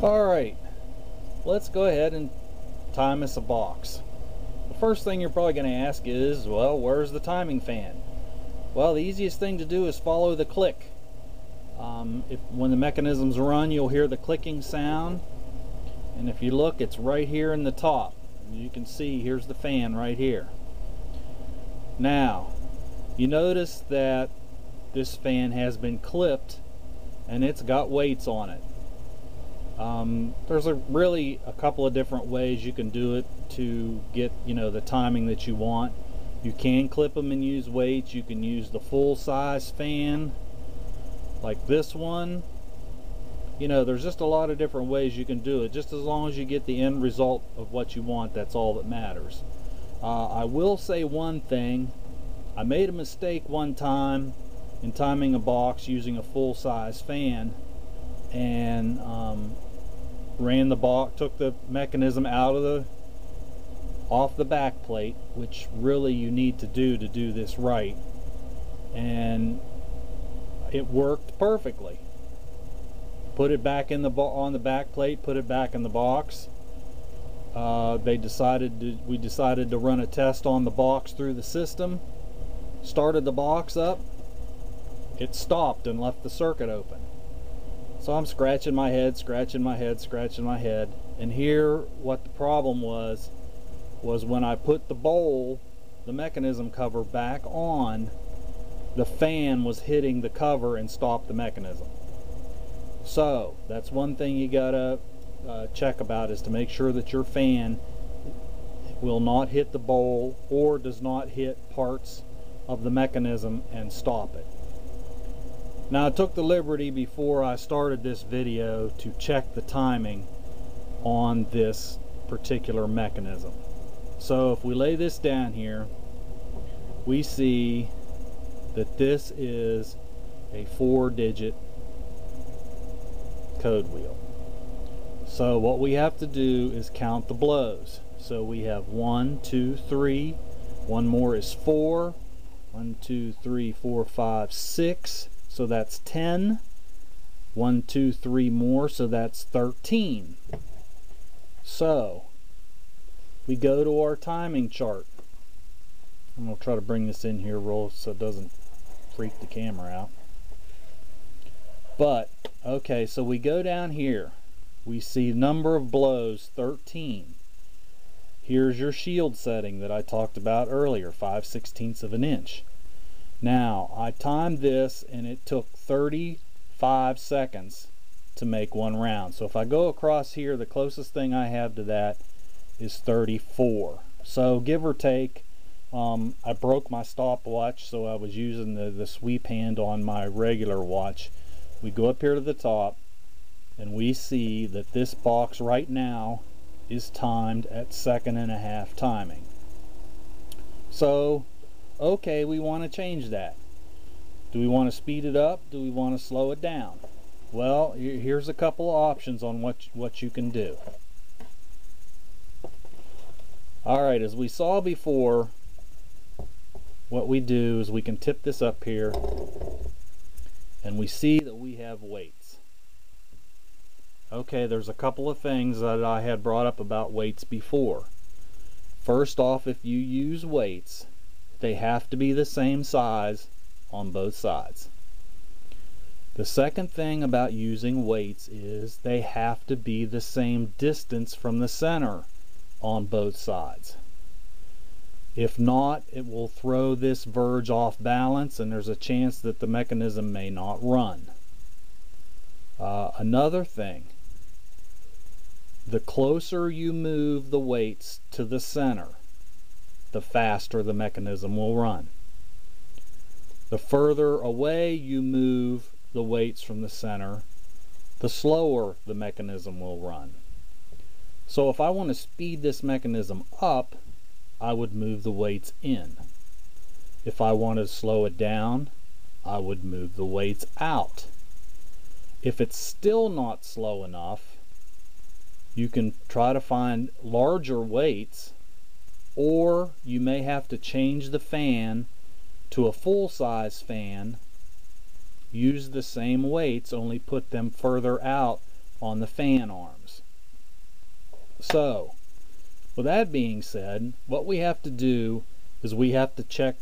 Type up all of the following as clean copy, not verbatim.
Alright, let's go ahead and time us a box. The first thing you're probably going to ask is, well, where's the timing fan? Well, the easiest thing to do is follow the click. When the mechanisms run, you'll hear the clicking sound, and if you look, it's right here in the top. You can see here's the fan right here. Now, you notice that this fan has been clipped and it's got weights on it. There's really a couple of different ways you can do it to get the timing that you want. You can clip them and use weights. You can use the full size fan like this one. There's just a lot of different ways you can do it. Just as long as you get the end result of what you want, that's all that matters. I will say one thing. I made a mistake one time in timing a box using a full size fan, and ran the box, took the mechanism off the back plate, which really you need to do this right, and it worked perfectly. Put it back in on the back plate, put it back in the box. We decided to run a test on the box through the system. Started the box up, it stopped and left the circuit open. So I'm scratching my head, and here what the problem was when I put the mechanism cover back on, the fan was hitting the cover and stopped the mechanism. So that's one thing you gotta check about, is to make sure that your fan will not hit the bowl or does not hit parts of the mechanism and stop it. Now, I took the liberty before I started this video to check the timing on this particular mechanism. So if we lay this down here, we see that this is a 4-digit code wheel. So what we have to do is count the blows. So we have 1, 2, 3, one more is 4, 1, 2, 3, 4, 5, 6, so that's 10, 1, 2, 3 more, so that's 13. So we go to our timing chart. I'm going to try to bring this in here so it doesn't freak the camera out. But okay, so we go down here, we see number of blows 13. Here's your shield setting that I talked about earlier, 5/16 of an inch. Now I timed this and it took 35 seconds to make one round. So if I go across here, the closest thing I have to that is 34. So give or take. I broke my stopwatch, so I was using the sweep hand on my regular watch. We go up here to the top and we see that this box right now is timed at 1.5 timing. So okay, we want to change that. Do we want to speed it up? Do we want to slow it down? Well, here's a couple of options on what you can do. Alright, as we saw before, what we do is we can tip this up here and we see that we have weights. Okay, there's a couple of things that I had brought up about weights before. First off, if you use weights, they have to be the same size on both sides. The second thing about using weights is they have to be the same distance from the center on both sides. If not, it will throw this verge off balance and there's a chance that the mechanism may not run. Another thing, the closer you move the weights to the center, the faster the mechanism will run. The further away you move the weights from the center, the slower the mechanism will run. So if I want to speed this mechanism up, I would move the weights in. If I want to slow it down, I would move the weights out. If it's still not slow enough, you can try to find larger weights, or you may have to change the fan to a full-size fan, use the same weights, only put them further out on the fan arm. So with that being said, what we have to do is we have to check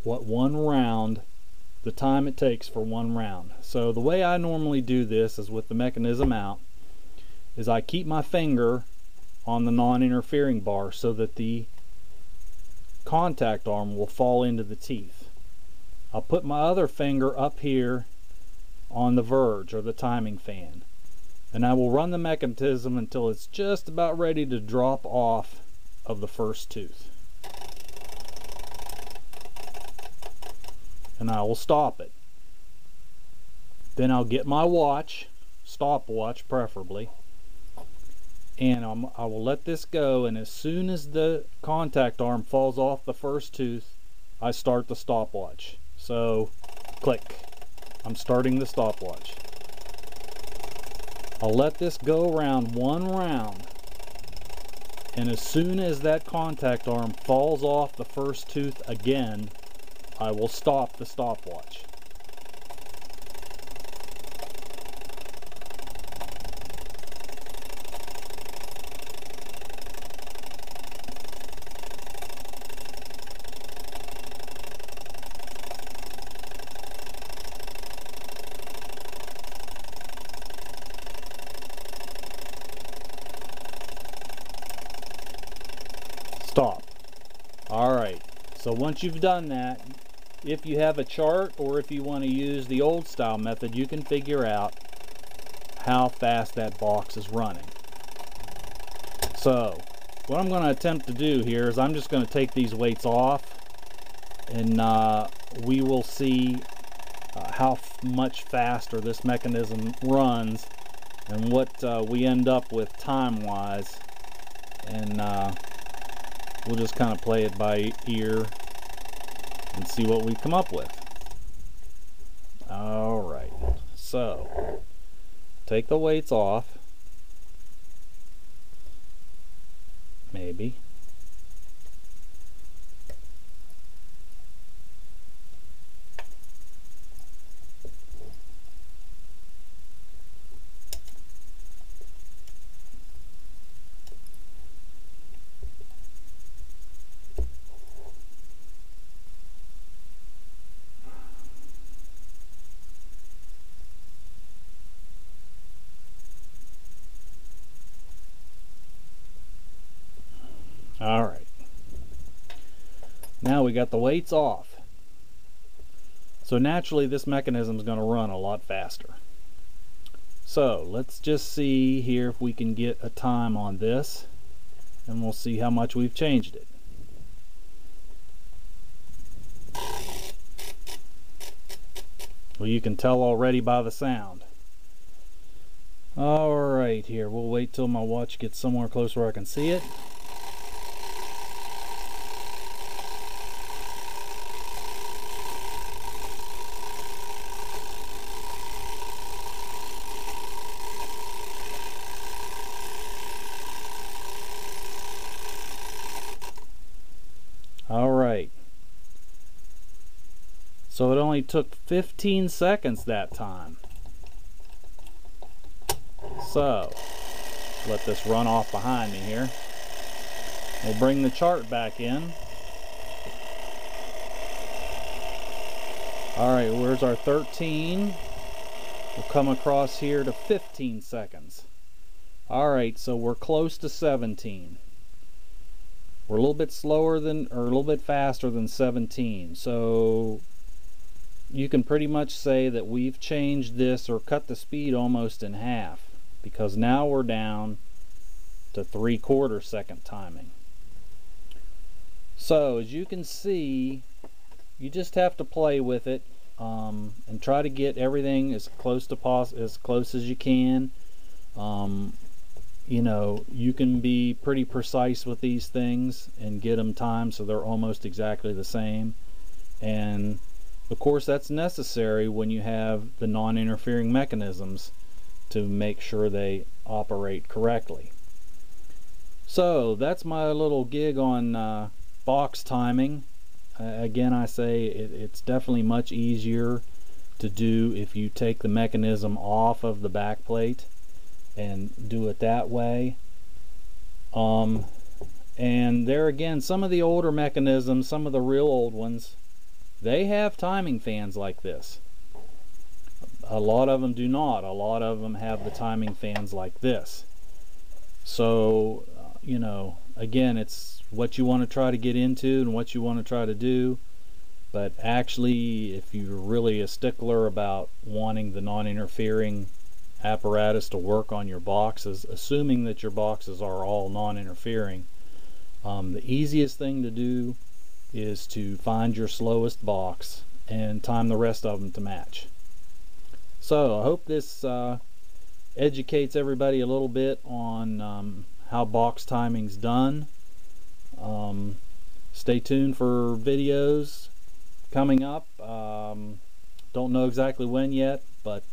the time it takes for one round. So the way I normally do this is with the mechanism out, is I keep my finger on the non-interfering bar so that the contact arm will fall into the teeth. I'll put my other finger up here on the verge or the timing fan, and I will run the mechanism until it's just about ready to drop off of the first tooth, and I will stop it. Then I'll get my watch, stopwatch preferably, and I will let this go, and as soon as the contact arm falls off the first tooth, I start the stopwatch. So click, I'm starting the stopwatch. I'll let this go around one round, and as soon as that contact arm falls off the first tooth again, I will stop the stopwatch. Stop. Alright, so once you've done that, if you have a chart or if you want to use the old style method, you can figure out how fast that box is running. So what I'm going to attempt to do here is I'm just going to take these weights off, and we will see how much faster this mechanism runs and what we end up with time wise, and we'll just kind of play it by ear and see what we come up with. Alright, so take the weights off, maybe. Alright, now we got the weights off, so naturally this mechanism is going to run a lot faster. So let's just see here if we can get a time on this, and we'll see how much we've changed it. Well, you can tell already by the sound. Alright, here, we'll wait till my watch gets somewhere close where I can see it. Alright, so it only took 15 seconds that time. So let this run off behind me here. We'll bring the chart back in. Alright, where's our 13? We'll come across here to 15 seconds. Alright, so we're close to 17. We're a little bit slower than, or a little bit faster than 17. So you can pretty much say that we've changed this or cut the speed almost in half, because now we're down to 3/4 second timing. So as you can see, you just have to play with it and try to get everything as close as you can. You know, you can be pretty precise with these things and get them timed so they're almost exactly the same. And of course that's necessary when you have the non-interfering mechanisms to make sure they operate correctly. So that's my little gig on box timing. Again, I say it's definitely much easier to do if you take the mechanism off of the back plate and do it that way. And there again, some of the older mechanisms, some of the real old ones, they have timing fans like this. A lot of them do not. A lot of them have the timing fans like this. So, you know, again, it's what you want to try to get into and what you want to try to do. But actually, if you're really a stickler about wanting the non-interfering apparatus to work on your boxes, assuming that your boxes are all non-interfering, the easiest thing to do is to find your slowest box and time the rest of them to match. So I hope this educates everybody a little bit on how box timing's done. Stay tuned for videos coming up. Don't know exactly when yet, but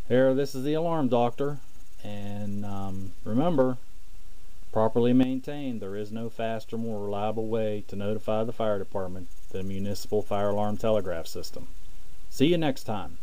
here, this is the Alarm Doctor, and remember, properly maintained, there is no faster, more reliable way to notify the fire department than a municipal fire alarm telegraph system. See you next time.